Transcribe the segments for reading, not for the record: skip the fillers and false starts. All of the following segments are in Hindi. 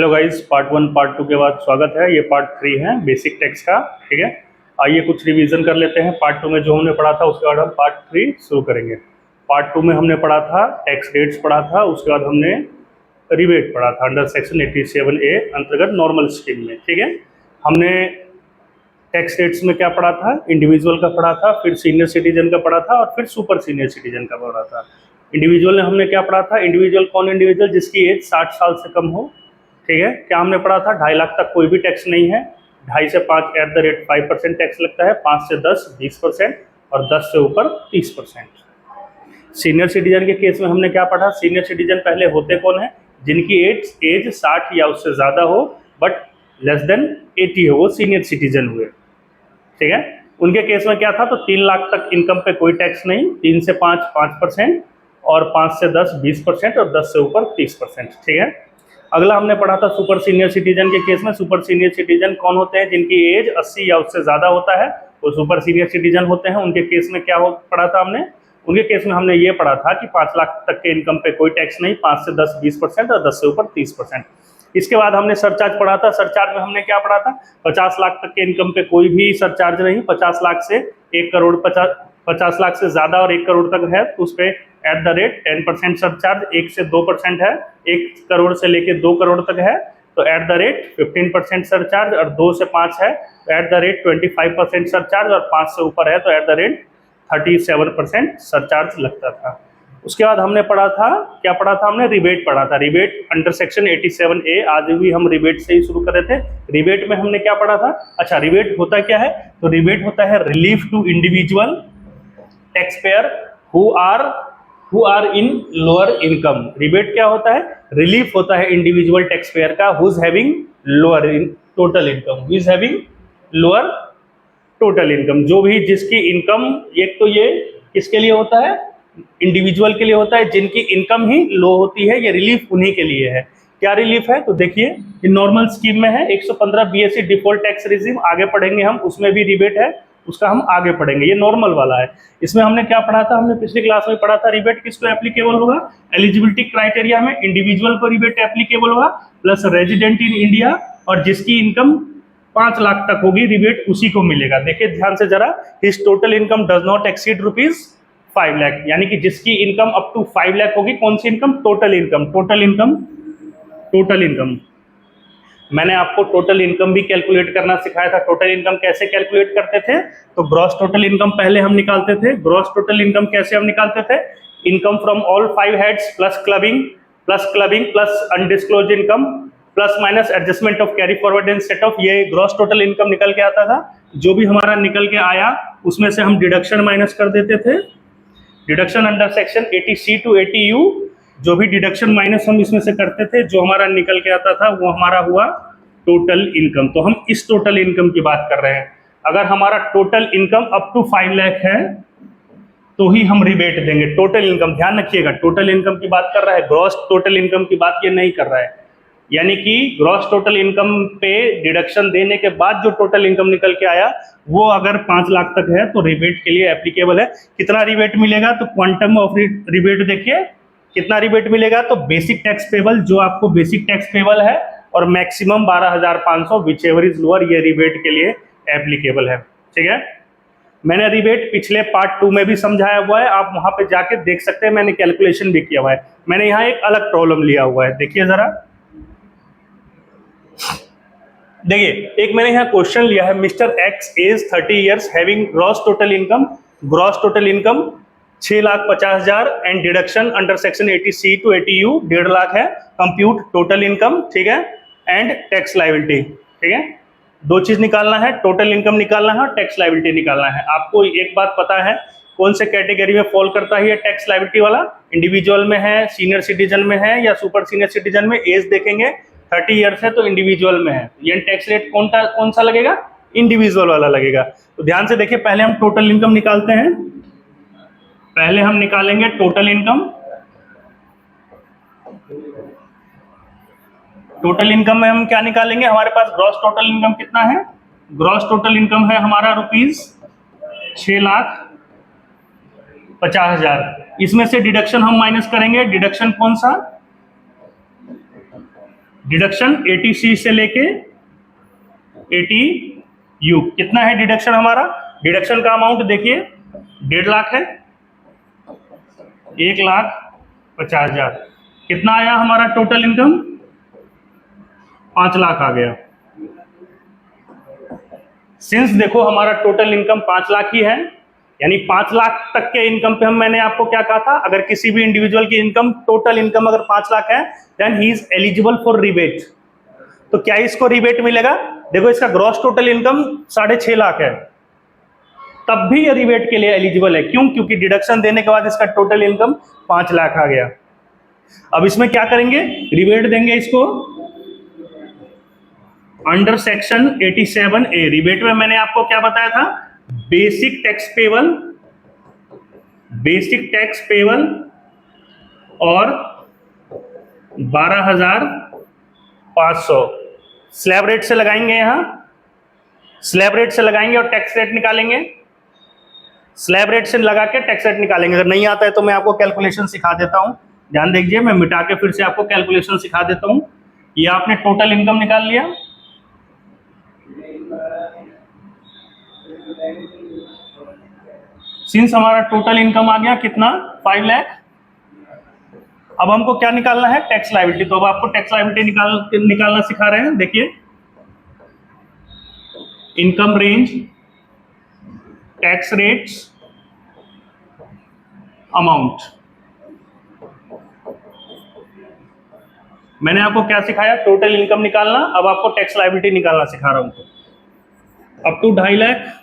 हेलो गाइस, पार्ट 1 पार्ट 2 के बाद स्वागत है। ये पार्ट 3 है बेसिक टैक्स का। ठीक है, आइए कुछ रिवीजन कर लेते हैं। पार्ट 2 में जो हमने पढ़ा था उसके बाद हम पार्ट 3 शुरू करेंगे। पार्ट 2 में हमने पढ़ा था टैक्स रेट्स पढ़ा था, उसके बाद हमने रिबेट पढ़ा था अंडर सेक्शन 87A अंतर्गत नॉर्मल स्कीम में। ठीक है, हमने टैक्स रेट्स में क्या पढ़ा था, इंडिविजुअल का पढ़ा था, फिर सीनियर सिटीजन का पढ़ा था और फिर सुपर सीनियर सिटीजन का पढ़ा था। इंडिविजुअल में हमने क्या पढ़ा था, इंडिविजुअल कौन इंडिविजुअल जिसकी एज 60 साल से कम हो। ठीक है, क्या हमने पढ़ा था, 2.5 लाख तक कोई भी टैक्स नहीं है, 2.5 से 5 @5% टैक्स लगता है, 5 से 10 20% और 10 से ऊपर 30%। सीनियर सिटीजन के केस में हमने क्या पढ़ा, सीनियर सिटीजन पहले होते कौन है, जिनकी एज 60 या उससे ज़्यादा हो बट लेस देन 80 हो, वो सीनियर सिटीजन हुए। ठीक है, उनके केस में क्या था, तो 3 लाख तक इनकम पे कोई टैक्स नहीं, 3 से 5 5% और 5 से 10 20% और 10 से ऊपर 30%। ठीक है, अगला हमने पढ़ा था सुपर सीनियर सिटीजन के केस में। सुपर सीनियर सिटीजन कौन होते हैं, जिनकी एज 80 या उससे ज़्यादा होता है वो सुपर सीनियर सिटीजन होते हैं। उनके केस में क्या पढ़ा था हमने, उनके केस में हमने ये पढ़ा था कि 5 लाख तक के इनकम पे कोई टैक्स नहीं, 5 से 10 20% और 10 से ऊपर 30%। इसके बाद हमने सरचार्ज पढ़ा था। सरचार्ज में हमने क्या पढ़ा था, 50 लाख तक के इनकम पे कोई भी सरचार्ज नहीं, 50 लाख से 1 करोड़ 50 लाख से ज़्यादा और 1 करोड़ तक है तो उस पर @10% सरचार्ज, 1 से 2% है, 1 करोड़ से लेके 2 करोड़ तक है तो @15% सरचार्ज, और 2 से 5 है तो @25% सरचार्ज, और 5 से ऊपर है तो @37% सरचार्ज लगता था। उसके बाद हमने पढ़ा था, क्या पढ़ा था हमने, रिबेट पढ़ा था। रिबेट अंडर सेक्शन 87A, आज भी हम रिबेट से ही शुरू कर रहे थे। रिबेट में हमने क्या पढ़ा था, अच्छा रिबेट होता क्या है, तो रिबेट होता है relief to individual tax payer who are in lower income. Rebate क्या होता है, रिलीफ होता है इंडिविजुअल टैक्स पेयर का who is having lower in total income, who is having lower total income, जो भी जिसकी इनकम, एक तो ये किसके लिए होता है, इंडिविजुअल के लिए होता है जिनकी इनकम ही लो होती है, ये रिलीफ उन्हीं के लिए है। क्या रिलीफ है, तो देखिए ये नॉर्मल स्कीम में है 115 BSE डिफॉल्ट टैक्स रिजीम, आगे पढ़ेंगे हम, उसमें भी रिबेट है, उसका हम आगे पढ़ेंगे। ये नॉर्मल वाला है। इसमें हमने क्या पढ़ा था, हमने पिछली क्लास में पढ़ा था रिबेट किसको एप्लीकेबल होगा, एलिजिबिलिटी क्राइटेरिया में इंडिविजुअल को रिबेट एप्लीकेबल होगा, प्लस रेजिडेंट इन इंडिया, और जिसकी इनकम 5 लाख तक होगी रिबेट उसी को मिलेगा। देखिए ध्यान से जरा, his total income does not exceed ₹5 lakh, यानी कि जिसकी इनकम अप टू 5 लाख होगी। कौन सी income, total income, total income, total income. मैंने आपको टोटल इनकम भी कैलकुलेट करना सिखाया था। टोटल इनकम कैसे कैलकुलेट करते थे, तो ग्रॉस टोटल इनकम पहले हम निकालते थे। ग्रॉस टोटल इनकम कैसे हम निकालते थे, income from all 5 heads plus clubbing plus undisclosed income plus minus adjustment of carry forward and set of, ये ग्रॉस टोटल इनकम निकल के आता था। जो भी हमारा निकल के आया उसमें से हम डिडक्शन माइनस कर देते थे। Deduction under section 80C to 80U, जो भी डिडक्शन माइनस हम इसमें से करते थे, जो हमारा निकल के आता था वो हमारा हुआ टोटल इनकम। तो हम इस टोटल इनकम की बात कर रहे हैं। अगर हमारा total income up to 5 lakh है तो ही हम रिबेट देंगे। टोटल इनकम, ध्यान रखिएगा, टोटल इनकम की बात कर रहा है, ग्रॉस टोटल इनकम की बात ये नहीं कर रहा है। यानी कि ग्रॉस टोटल इनकम पे डिडक्शन देने के बाद जो टोटल इनकम निकल के आया वो अगर 5 लाख तक है तो रिबेट के लिए एप्लीकेबल है। कितना रिबेट मिलेगा, तो क्वांटम ऑफ रिबेट देखिए कितना रिबेट मिलेगा, तो बेसिक टैक्स पेबल, जो आपको बेसिक टैक्स पेबल है, और maximum 12,500 whichever is lower, ये रिबेट के लिए एप्लीकेबल है। ठीक है, मैंने रिबेट पिछले पार्ट 2 में भी समझाया हुआ है, आप वहां पे जाके देख सकते हैं, मैंने कैलकुलेशन भी किया हुआ है। मैंने यहाँ एक अलग प्रॉब्लम लिया हुआ है, देखिए जरा, देखिए एक मैंने यहाँ क्वेश्चन लिया है, mister X age 30 years having gross total income, gross total income 6,50,000 and deduction under section 80C to 80U 1.5 lakh है। कंप्यूट टोटल इनकम, ठीक है, एंड टैक्स लायबिलिटी। ठीक है, 2 चीज निकालना है, टोटल इनकम निकालना है और टैक्स लायबिलिटी निकालना है। आपको एक बात पता है कौन से कैटेगरी में फॉल करता है ये टैक्स लायबिलिटी वाला, इंडिविजुअल में है, सीनियर सिटीजन में है या सुपर सीनियर सिटीजन में। एज देखेंगे 30 ईयर्स है तो इंडिविजुअल में है, ये टैक्स रेट कौन सा लगेगा, इंडिविजुअल वाला लगेगा। तो ध्यान से देखिए, पहले हम टोटल इनकम निकालते हैं, पहले हम निकालेंगे टोटल इनकम। टोटल इनकम में हम क्या निकालेंगे, हमारे पास ग्रॉस टोटल इनकम कितना है, ग्रॉस टोटल इनकम है हमारा ₹6,50,000। इसमें से डिडक्शन हम माइनस करेंगे, डिडक्शन कौन सा, डिडक्शन 80C से लेके 80U, कितना है डिडक्शन हमारा? डिडक्शन का अमाउंट देखिए 1.5 लाख है, 1,50,000। कितना आया हमारा टोटल इनकम? 5 लाख आ गया। सिंस देखो हमारा टोटल इनकम 5 लाख ही है, यानी 5 लाख तक के इनकम पे मैंने आपको क्या कहा था, अगर किसी भी इंडिविजुअल की इनकम, टोटल इनकम अगर 5 लाख है, then he is eligible for rebate. तो क्या इसको रिबेट मिलेगा? देखो इसका ग्रॉस टोटल इनकम 6.5 लाख है, तब भी ये रिबेट के लिए एलिजिबल है। क्यों? क्योंकि डिडक्शन देने के बाद इसका टोटल इनकम 5 लाख आ गया। अब इसमें क्या करेंगे? रिबेट देंगे इसको अंडर सेक्शन 87A। रिबेट में मैंने आपको क्या बताया था? बेसिक टैक्स पेबल और 12,500 स्लैब रेट से लगाएंगे, यहां स्लैब रेट से लगाएंगे और टैक्स रेट निकालेंगे। स्लैब रेट से लगा के टैक्स रेट निकालेंगे। अगर नहीं आता है तो मैं आपको कैलकुलेशन सिखा देता हूं, ध्यान दीजिए, मैं मिटा के फिर से आपको कैलकुलेशन सिखा देता हूं। ये आपने टोटल इनकम निकाल लिया, सिंस हमारा टोटल इनकम आ गया कितना? 5 लाख। अब हमको क्या निकालना है? Tax liability. तो अब आपको टैक्स लायबिलिटी निकालना सिखा रहे हैं। देखिए income range, tax rates, amount. मैंने आपको क्या सिखाया? टोटल इनकम निकालना। अब आपको टैक्स लायबिलिटी निकालना सिखा रहा हूं। तो up to 2.5 lakh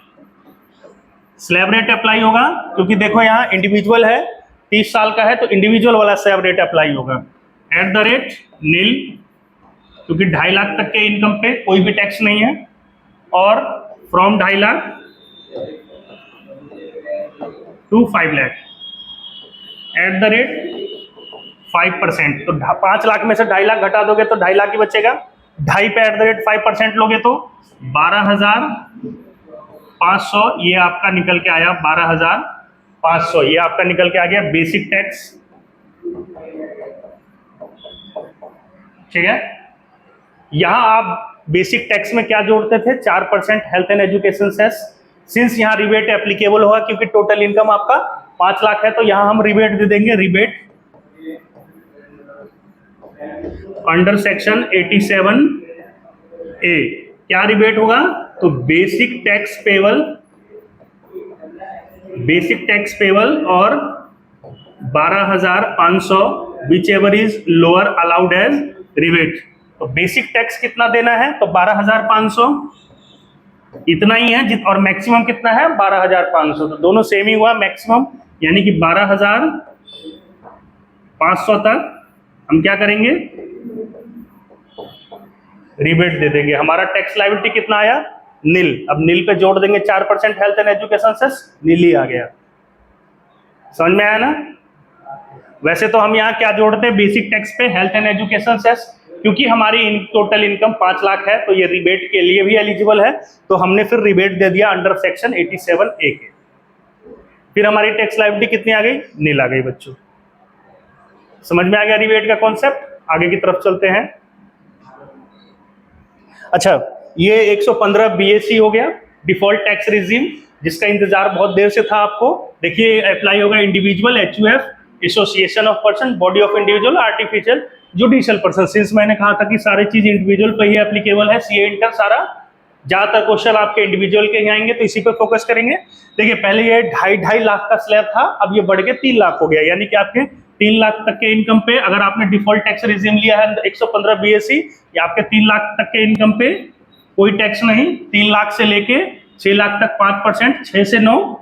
slab rate apply होगा, क्योंकि देखो यहाँ इंडिविजुअल है, 30 साल का है, तो इंडिविजुअल वाला स्लैब रेट अप्लाई होगा। एट द रेट नील, क्योंकि 2.5 लाख तक के इनकम पे कोई भी टैक्स नहीं है, और from 2.5 lakh to 5 lakh at the rate 5%। तो 5 लाख में से 2.5 लाख घटा दोगे तो 2.5 लाख ही बचेगा। 2.5 पे एट द रेट 5% लोगे तो 12,500 ये आपका निकल के आया। 12,500 ये आपका निकल के आ गया बेसिक टैक्स। ठीक है, यहां आप बेसिक टैक्स में क्या जोड़ते थे? 4% health and education cess. Since यहां रिबेट एप्लीकेबल होगा क्योंकि टोटल इनकम आपका 5 लाख है, तो यहां हम रिबेट दे देंगे। रिबेट अंडर सेक्शन 87A क्या रिबेट होगा? तो बेसिक टैक्स पेबल और 12,500 whichever is lower allowed as rebate. तो बेसिक टैक्स कितना देना है? तो 12,500 इतना ही है, और मैक्सिमम कितना है? 12,500। तो दोनों सेम ही हुआ मैक्सिमम, यानी कि 12,500 तक हम क्या करेंगे? रिबेट दे देंगे। हमारा टैक्स लायबिलिटी कितना आया? नील। अब नील पे जोड़ देंगे 4% हेल्थ एंड एजुकेशन सेस, नील ही आ गया। समझ में आया ना? वैसे तो हम यहाँ क्या जोड़ते हैं बेसिक टैक्स पे? हेल्थ एंड एजुकेशन सेस, क्योंकि हमारी टोटल इनकम 5 लाख है, तो ये रिबेट के लिए भी एलिजिबल है, तो हमने फिर रिबेट दे दिया अंडर सेक्शन 87A के। फिर हमारी टैक्स लायबिलिटी कितनी आ गई? नील आ गई। बच्चों समझ में आ गया रिबेट का कॉन्सेप्ट? आगे की तरफ चलते हैं। अच्छा, ये 115 BAC हो गया, डिफॉल्ट टैक्स रिजीम, जिसका इंतजार बहुत देर से था आपको। देखिए अप्लाई होगा individual, HUF, association of person, body of individual, artificial, judicial person. Since मैंने कहा था कि सारी चीज इंडिविजुअल पे ही एप्लीकेबल है, CA इंटर सारा, ज्यादातर क्वेश्चन आपके इंडिविजुअल के ही आएंगे, तो इसी पे फोकस करेंगे। देखिए पहले ये 2.5 लाख का स्लैब था, अब ये बढ़ के 3 लाख हो गया, यानी कि आपके 3 लाख तक के इनकम पे अगर आपने डिफॉल्ट टैक्स रिजीम लिया है 115 BAC, या आपके 3 लाख तक के इनकम पे कोई टैक्स नहीं। 3 लाख से लेके 6 लाख तक 5%, 6 से 9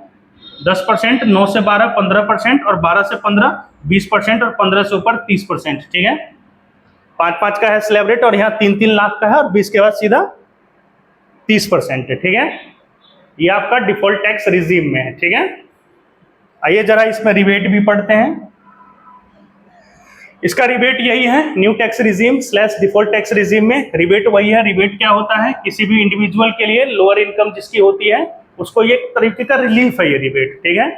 10%, 9 से 12 15%, और 12 से 15 20%, और 15 से ऊपर 30%। ठीक है, 5-5 का है स्लैब रेट, और यहाँ 3-3 लाख का है, और 20 के बाद सीधा 30% है। ठीक है, ये आपका डिफॉल्ट टैक्स रिजीम में है। ठीक है, आइए जरा इसमें रिबेट भी पढ़ते हैं। इसका रिबेट यही है, new tax regime / default tax regime में रिबेट वही है। रिबेट क्या होता है? किसी भी इंडिविजुअल के लिए लोअर इनकम जिसकी होती है उसको ये तरीके का रिलीफ है ये रिबेट। ठीक है,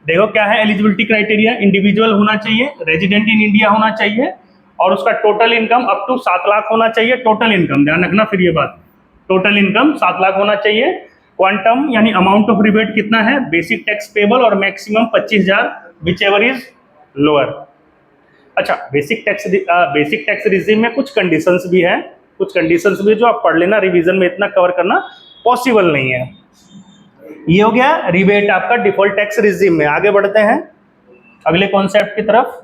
देखो क्या है एलिजिबिलिटी क्राइटेरिया? इंडिविजुअल होना चाहिए, रेजिडेंट इन इंडिया होना चाहिए, और उसका total income up to 7 lakh होना चाहिए। टोटल इनकम ध्यान रखना, फिर ये बात, टोटल इनकम 7 लाख होना चाहिए। क्वांटम यानी अमाउंट ऑफ रिबेट कितना है, बेसिक टैक्स पेबल और maximum 25,000 which ever is lower. अच्छा, बेसिक टैक्स रिजीम में कुछ कंडीशंस भी हैं, कुछ कंडीशंस भी जो आप पढ़ लेना, रिवीजन में इतना कवर करना पॉसिबल नहीं है। ये हो गया रिबेट आपका डिफॉल्ट टैक्स रिजीम में। आगे बढ़ते हैं अगले कॉन्सेप्ट की तरफ।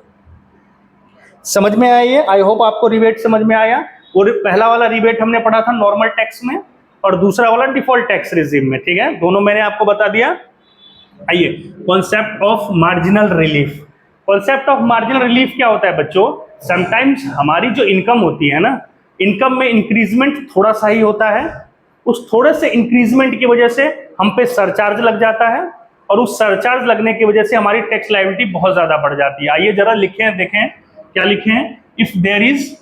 समझ में आया ये? आई होप आपको रिबेट समझ में आया। और पहला वाला रिबेट हमने पढ़ा था नॉर्मल टैक्स में और दूसरा वाला डिफॉल्ट टैक्स रिजीम में, ठीक है, दोनों मैंने आपको बता दिया। आइए, concept of marginal relief. Concept of marginal relief क्या होता है बच्चों? समटाइम्स हमारी जो इनकम होती है ना, इनकम में इंक्रीजमेंट थोड़ा सा ही होता है, उस थोड़े से इंक्रीजमेंट की वजह से हम पे सरचार्ज लग जाता है और उस सरचार्ज लगने की वजह से हमारी टैक्स लायबिलिटी बहुत ज्यादा बढ़ जाती है। आइए जरा लिखें, देखें क्या लिखें। If there is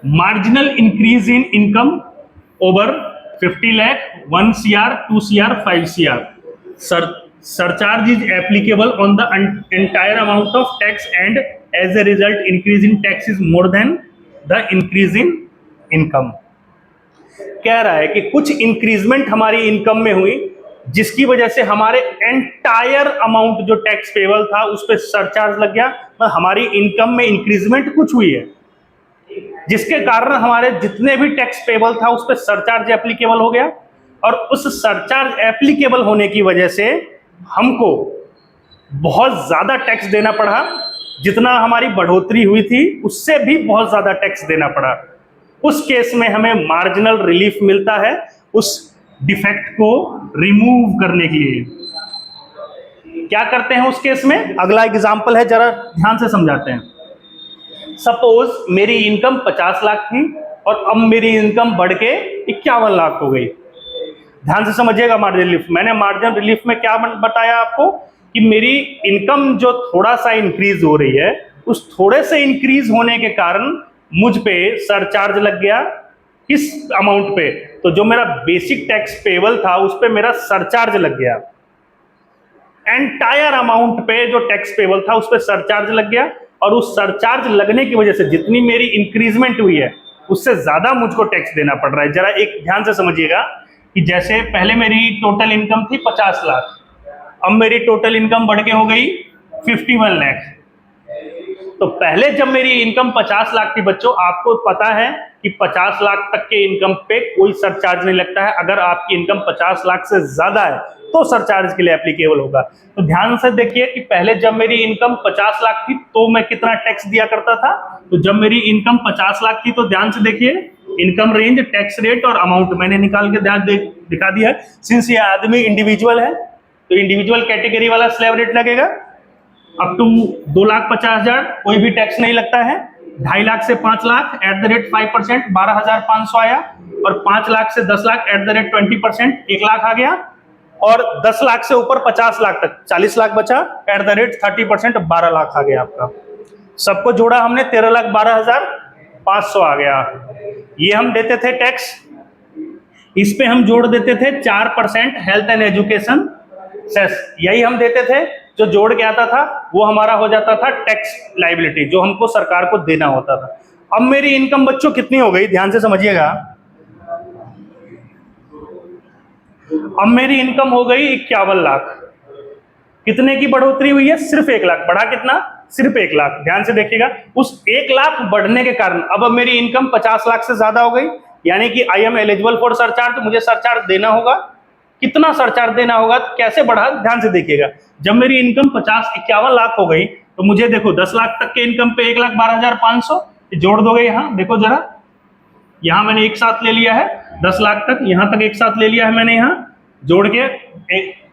marginal increase in income over 50 lakh, 1 CR, 2 CR, 5 CR, surcharge is applicable on the entire amount of tax and as a result increase in tax is more than the increase in income। कह रहा है कि कुछ इंक्रीजमेंट हमारी इनकम में हुई जिसकी वजह से हमारे एंटायर अमाउंट जो टैक्स पेबल था उस पर सरचार्ज लग गया, तो हमारी इनकम में इंक्रीजमेंट कुछ हुई है जिसके कारण हमारे जितने भी टैक्स पेबल था उस पर सरचार्ज एप्लीकेबल हो गया और उस सरचार्ज एप्लीकेबल होने की वजह से हमको बहुत ज्यादा टैक्स देना पड़ा। जितना हमारी बढ़ोतरी हुई थी उससे भी बहुत ज्यादा टैक्स देना पड़ा। उस केस में हमें मार्जिनल रिलीफ मिलता है उस डिफेक्ट को रिमूव करने के लिए। क्या करते हैं उस केस में? अगला एग्जांपल है, जरा ध्यान से समझाते हैं। सपोज मेरी इनकम 50 लाख थी और अब मेरी इनकम बढ़ के 51 लाख हो गई। ध्यान से समझिएगा मार्जिन रिलीफ। मैंने मार्जिन रिलीफ में क्या बताया आपको कि मेरी इनकम जो थोड़ा सा इंक्रीज हो रही है उस थोड़े से इंक्रीज होने के कारण मुझ पे सरचार्ज लग गया। किस अमाउंट पे? तो जो मेरा बेसिक टैक्स पेबल था उस पे मेरा सरचार्ज लग गया। एंटायर अमाउंट पे जो टैक्स पेबल था उस पे सरचार्ज लग गया और उस सरचार्ज लगने की वजह से जितनी मेरी इंक्रीजमेंट हुई है उससे ज्यादा मुझको टैक्स देना पड़ रहा है। जरा एक ध्यान से समझिएगा कि जैसे पहले मेरी टोटल इनकम थी 50 लाख, अब मेरी टोटल इनकम बढ़ के हो गई 51 लाख। तो पहले जब मेरी इनकम 50 लाख थी बच्चों, आपको पता है कि 50 लाख तक के इनकम पे कोई सरचार्ज नहीं लगता है। अगर आपकी इनकम 50 लाख से ज्यादा है तो सरचार्ज के लिए एप्लीकेबल होगा। तो ध्यान से देखिए कि पहले जब मेरी इनकम 50 लाख थी तो मैं कितना टैक्स दिया करता था। तो जब मेरी इनकम 50 लाख थी तो ध्यान से देखिए, इनकम रेंज, टैक्स रेट और अमाउंट मैंने निकाल के दिखा दिया है। सिंस ये आदमी इंडिविजुअल है तो इंडिविजुअल कैटेगरी वाला स्लैब रेट लगेगा। अप टू 2,50,000 कोई भी टैक्स नहीं लगता है। 2.5 लाख से 5 लाख एट द रेट 5% 12,500 आया और 5 लाख से 10 lakh at the rate 20% 1 lakh आ गया और 10 लाख से ऊपर 50 लाख तक 40 लाख बचा एट द रेट 30% 12 लाख आ गया आपका। सबको जोड़ा हमने 13,12,500 आ गया। ये हम देते थे टैक्स, इस पे हम जोड़ देते थे 4% हेल्थ एंड एजुकेशन सेस, यही हम देते थे। जो जोड़ के आता था वो हमारा हो जाता था टैक्स लायबिलिटी जो हमको सरकार को देना होता था। अब मेरी इनकम बच्चों कितनी हो गई? ध्यान से समझिएगा। अब मेरी इनकम हो गई 51 लाख। कितने की बढ़ोतरी हुई है? सिर्फ 1 लाख। बढ़ा कितना? सिर्फ 1 लाख। ध्यान से देखिएगा, उस 1 लाख बढ़ने के कारण अब मेरी इनकम 50 लाख से ज्यादा हो गई, यानी कि I am eligible for surcharge. मुझे सरचार्ज देना होगा। कितना सरचार्ज देना होगा? तो कैसे बढ़ा? ध्यान से देखिएगा। जब मेरी इनकम 51 लाख हो गई तो मुझे देखो 10 लाख तक के इनकम पे 1,12,500 जोड़ दोगे। यहाँ देखो जरा, यहाँ मैंने एक साथ ले लिया है 10 लाख तक, यहाँ तक एक साथ ले लिया है मैंने, यहाँ जोड़ के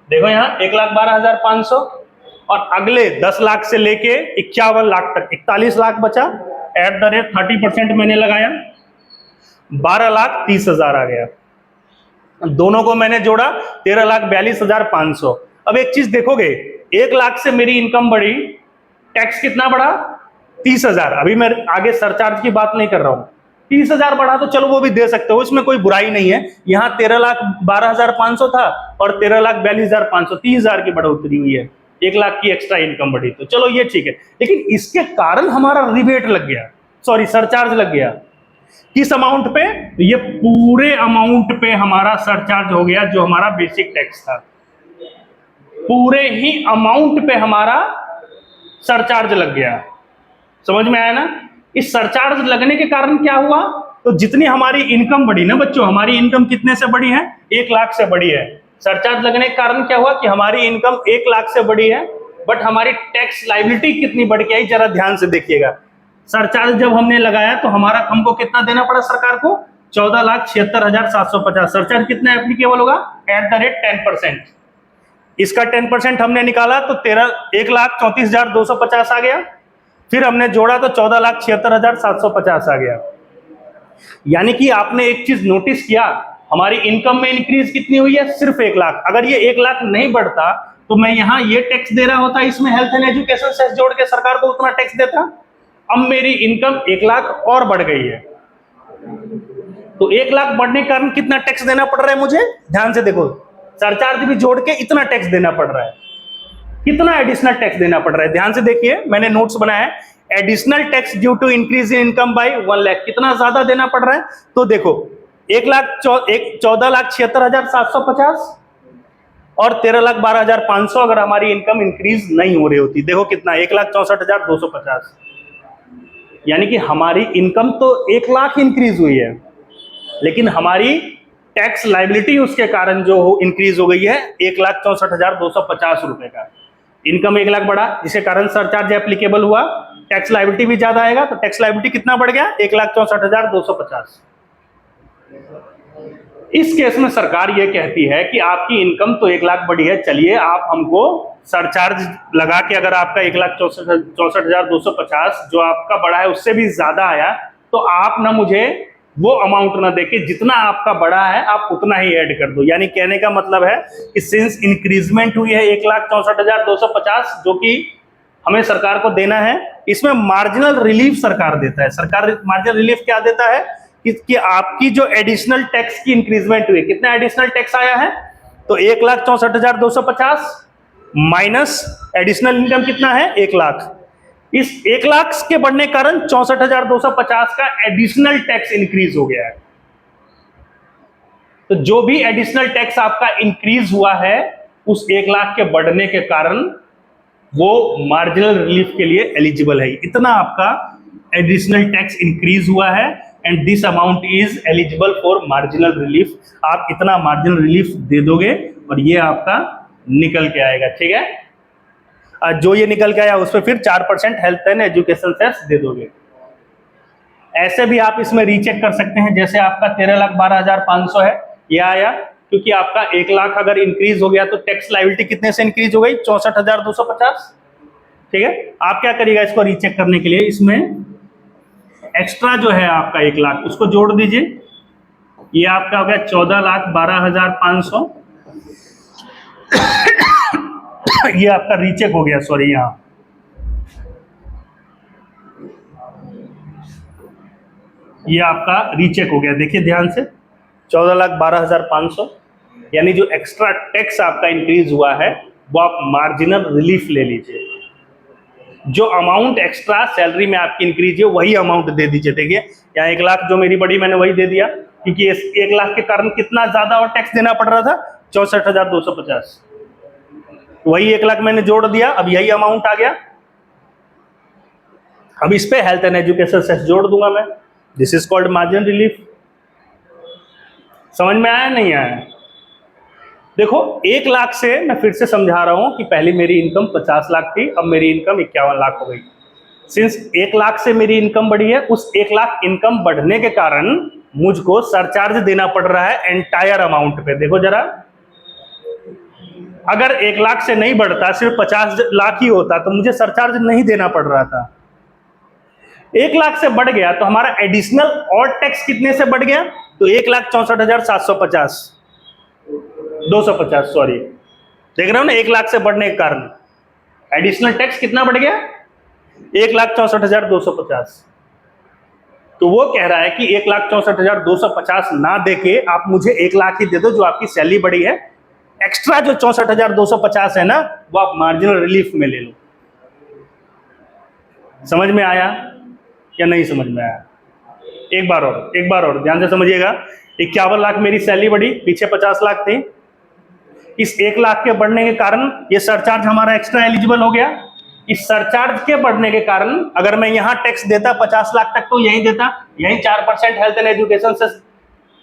देखो यहाँ 1,12,500 और अगले 10 लाख से लेके 51 लाख तक 41 लाख बचा एट द रेट 30% मैंने लगाया, 12,30,000 आ गया। दोनों को मैंने जोड़ा 13,42,500। अब एक चीज देखोगे, 1 लाख से मेरी इनकम बढ़ी, टैक्स कितना बढ़ा? 30,000। अभी मैं आगे सरचार्ज की बात नहीं कर रहा हूं। 30,000 बढ़ा तो चलो वो भी दे सकते हो, इसमें कोई बुराई नहीं है। यहाँ 13,12,500 था और 13,42,500, 30,000 की बढ़ोतरी हुई है। 1 लाख की एक्स्ट्रा इनकम बढ़ी तो चलो ये ठीक है। लेकिन इसके कारण हमारा रिबेट लग गया। सॉरी सरचार्ज लग गया। किस अमाउंट पे? ये पूरे अमाउंट पे हमारा सरचार्ज हो गया, जो हमारा बेसिक टैक्स था, पूरे ही अमाउंट पे हमारा सरचार्ज लग गया। समझ में आया ना? इस सरचार्ज लगने के कारण क्या हुआ, तो जितनी हमारी इनकम बढ़ी ना बच्चों, हमारी इनकम कितने से बढ़ी है? 1 लाख से बढ़ी है। सरचार्ज लगने के कारण क्या हुआ कि हमारी इनकम 1 लाख से बढ़ी है, बट हमारी टैक्स लायबिलिटी कितनी बढ़ के आई, जरा ध्यान से देखिएगा। सरचार्ज जब हमने लगाया तो हमारा हमको कितना देना पड़ा सरकार को? 14,76,750। सरचार्ज कितना एप्लीकेबल होगा? Eight the rate 10%। इसका 10% हमने निकाला तो 1,34,250 आ गया। फिर हमने जोड़ा तो 14,76,750 आ गया। यानी कि आपने एक चीज नोटिस किया, हमारी इनकम में इंक्रीज कितनी हुई है? सिर्फ 1 लाख। अगर ये 1 लाख नहीं बढ़ता तो मैं यहां ये टैक्स दे रहा होता, इसमें हेल्थ एंड एजुकेशन सेस जोड़ के सरकार को उतना टैक्स देता। अब मेरी इनकम 1 लाख और बढ़ गई है, तो 1 लाख बढ़ने के कारण कितना टैक्स देना पड़ रहा है मुझे? ध्यान से देखो, सरचार्ज भी जोड़ के इतना टैक्स देना पड़ रहा है। कितना एडिशनल टैक्स देना पड़ रहा है? ध्यान से देखिए, मैंने नोट्स बनाया है। Additional tax due to increase in income by 1 lakh, कितना ज्यादा देना पड़ रहा है? तो देखो 14,76,750 और 13,12,500 अगर हमारी इनकम इंक्रीज नहीं हो रही होती, देखो कितना, 1,64,250। यानी कि हमारी इनकम तो 1 लाख इंक्रीज हुई है, लेकिन हमारी टैक्स लायबिलिटी उसके कारण जो इंक्रीज हो गई है 1,64,250 रुपए का। इनकम 1 लाख बढ़ा, जिसके कारण सरचार्ज एप्लीकेबल हुआ, टैक्स लायबिलिटी भी ज्यादा आएगा, तो टैक्स लायबिलिटी कितना बढ़ गया? 1,64,250। इस केस में सरकार ये कहती है कि आपकी इनकम तो 1 लाख बढ़ी है, चलिए आप हमको सरचार्ज लगा के, अगर आपका 1,64,250 जो आपका बढ़ा है उससे भी ज्यादा आया, तो आप ना मुझे वो अमाउंट ना देके जितना आपका बढ़ा है आप उतना ही ऐड कर दो। यानी कहने का मतलब है कि सिंस इंक्रीजमेंट हुई है 1,64,250 जो कि हमें सरकार को देना है, इसमें मार्जिनल रिलीफ सरकार देता है। सरकार मार्जिनल रिलीफ क्या देता है कि आपकी जो एडिशनल टैक्स की इंक्रीजमेंट हुई, कितना एडिशनल टैक्स आया है? तो 1,64,250 माइनस एडिशनल इनकम कितना है? 1 लाख। इस 1 लाख के बढ़ने के कारण 64,250 का एडिशनल टैक्स इंक्रीज हो गया है। तो जो भी एडिशनल टैक्स आपका इंक्रीज हुआ है उस 1 लाख के बढ़ने के कारण वो मार्जिनल रिलीफ के लिए एलिजिबल है। इतना आपका एडिशनल टैक्स इंक्रीज हुआ है and this amount is eligible for marginal relief. आप इतना मार्जिनल रिलीफ दे दोगे और ये आपका निकल के आएगा, ठीक है। जो ये निकल के आया उस पर फिर 4% हेल्थ एंड एजुकेशन सेस दे दोगे। ऐसे भी आप इसमें रीचेक कर सकते हैं, जैसे आपका 13,12,500 है, ये आया क्योंकि आपका 1 लाख अगर इंक्रीज हो गया तो टैक्स लायबिलिटी कितने से इंक्रीज हो गई? 64,250, ठीक है। आप क्या करिएगा इसको रीचेक करने के लिए, इसमें एक्स्ट्रा जो है आपका 1 लाख उसको जोड़ दीजिए, ये आपका हो गया 14,12,500। ये आपका रीचेक हो गया, सॉरी, यहां ये आपका रीचेक हो गया। देखिए ध्यान से, 14,12,500, यानी जो एक्स्ट्रा टैक्स आपका इंक्रीज हुआ है वो आप मार्जिनल रिलीफ ले लीजिए। जो अमाउंट एक्स्ट्रा सैलरी में आपकी इंक्रीज है वही अमाउंट दे दीजिए। देखिए यहाँ 1 लाख जो मेरी बढ़ी मैंने वही दे दिया, क्योंकि 1 लाख के कारण कितना ज्यादा और टैक्स देना पड़ रहा था? 64,250। वही 1 लाख मैंने जोड़ दिया, अब यही अमाउंट आ गया। अब इस पे हेल्थ एंड एजुकेशन सेस जोड़ दूंगा मैं, this is called marginal relief. समझ में आया नहीं आया? देखो 1 लाख से मैं फिर से समझा रहा हूं कि पहले मेरी इनकम 50 लाख थी, अब मेरी इनकम 51 लाख हो गई। सिंस 1 लाख से मेरी इनकम बढ़ी है, उस 1 लाख इनकम बढ़ने के कारण मुझको सरचार्ज देना पड़ रहा है एंटायर अमाउंट पे। देखो जरा, अगर 1 लाख से नहीं बढ़ता, सिर्फ 50 लाख ही होता तो मुझे सरचार्ज नहीं देना पड़ रहा था। 1 लाख से बढ़ गया तो हमारा एडिशनल और टैक्स कितने से बढ़ गया? तो 1,64,750 250, सॉरी, देख रहे हो ना, 1 लाख से बढ़ने के कारण एडिशनल टैक्स कितना बढ़ गया? 1,64,250। तो वो कह रहा है कि 1,64,250 ना देके आप मुझे 1 लाख ही दे दो, जो आपकी सैलरी बढ़ी है। एक्स्ट्रा जो 64,250 है ना, वो आप मार्जिनल रिलीफ में ले लो। समझ में आया? या नहीं समझ में आया? एक बार और ध्यान से समझिएगा। 51 लाख मेरी सैलरी बढ़ी, पीछे 50 लाख थी। इस 1 लाख के बढ़ने के कारण ये सरचार्ज हमारा एक्स्ट्रा एलिजिबल हो गया। इस सरचार्ज के बढ़ने के कारण अगर मैं यहाँ टैक्स देता 50 लाख तक तो यही देता, यही 4% हेल्थ एंड एजुकेशन से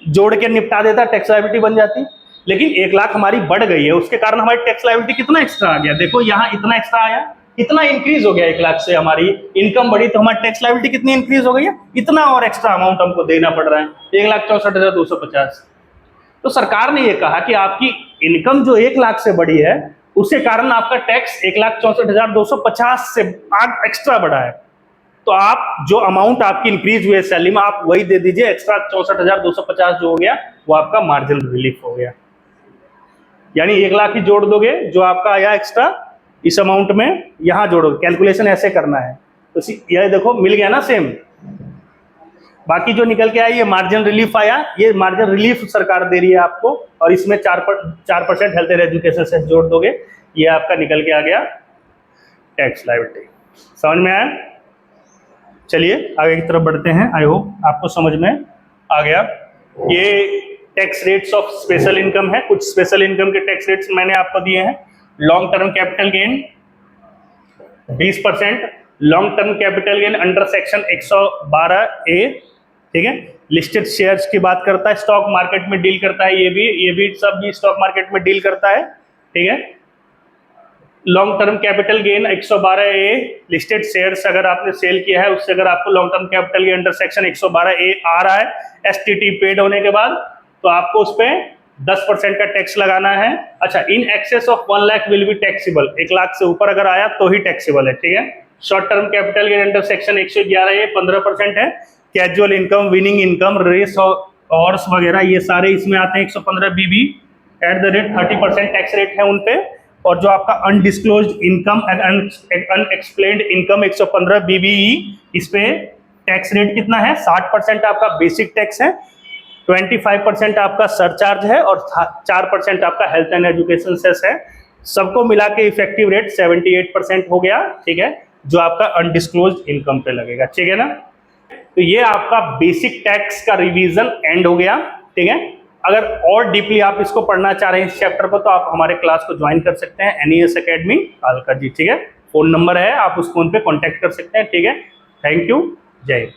जोड़ के निपटा देता, टैक्स लायबिलिटी बन जाती। लेकिन 1 लाख हमारी बढ़ गई है, उसके कारण हमारी टैक्स लायबिलिटी कितना एक्स्ट्रा आ गया? देखो यहाँ इतना एक्स्ट्रा आया, इतना इंक्रीज हो गया। 1 लाख से हमारी इनकम बढ़ी तो हमारी टैक्स लायबिलिटी कितनी इंक्रीज हो गई है? इतना और एक्स्ट्रा अमाउंट हमको देना पड़ रहा है, 1,64,250। तो सरकार ने ये कहा कि आपकी इनकम जो 1 लाख से बढ़ी है उसके कारण आपका टैक्स 1,64,250 से आग एक्स्ट्रा बढ़ा है। तो आप जो अमाउंट आपकी इंक्रीज हुई है सैलरी में आप वही दे दीजिए, एक्स्ट्रा 64,250 जो हो गया वो आपका मार्जिन रिलीफ हो गया। यानी 1 लाख ही जोड़ दोगे जो आपका आया एक्स्ट्रा इस अमाउंट में, यहां जोड़ोगे। कैलकुलेशन ऐसे करना है। तो ये देखो मिल गया ना सेम। बाकी जो निकल के आया ये मार्जिन रिलीफ आया, ये मार्जिन रिलीफ सरकार दे रही है आपको, और इसमें 4% हेल्थ एंड एजुकेशन से जोड़ दोगे, ये आपका निकल के आ गया टैक्स लायबिलिटी। समझ में आया? चलिए आगे की तरफ बढ़ते हैं। आई होप आपको समझ में आ गया। ये tax rates of special income है। कुछ स्पेशल इनकम के टैक्स रेट्स मैंने आपको दिए हैं। Long term capital gain 20%, long term capital gain under section 112A, ठीक है। लिस्टेड शेयर्स की बात करता है, स्टॉक मार्केट में डील करता है, ये भी सब भी स्टॉक मार्केट में डील करता है, ठीक है। Long term capital gain 112A, listed shares अगर आपने सेल किया है उससे अगर आपको long term capital gain under section 112A आ रहा है STT पेड होने के बाद, तो आपको उस पर 10% का टैक्स लगाना है। अच्छा, in excess of 1 lakh will be taxable, 1 lakh से ऊपर अगर आया तो ही टैक्सेबल है, ठीक है। Short term capital gain under section 111A 15% है। Casual income, winning income, race horse वगैरह ये सारे इसमें आते हैं। 115BB at the rate 30% tax rate है उन पे। और जो आपका undisclosed income and unexplained income 115BBE, इस पे टैक्स रेट कितना है? 60% आपका बेसिक टैक्स है, 25% आपका सरचार्ज है और 4% आपका हेल्थ एंड एजुकेशन सेस है। सबको मिला के इफेक्टिव रेट 78% हो गया, ठीक है, जो आपका अनडिस्क्लोज्ड इनकम पे लगेगा, ठीक है ना। तो ये आपका बेसिक टैक्स का रिवीजन एंड हो गया, ठीक है। अगर और डीपली आप इसको पढ़ना चाह रहे हैं इस चैप्टर पर तो आप हमारे क्लास को ज्वाइन कर सकते हैं, NES अकेडमी कालका जी, ठीक है। फोन नंबर है, आप उस फोन पे कांटेक्ट कर सकते हैं, ठीक है। थैंक यू, जय हिंद।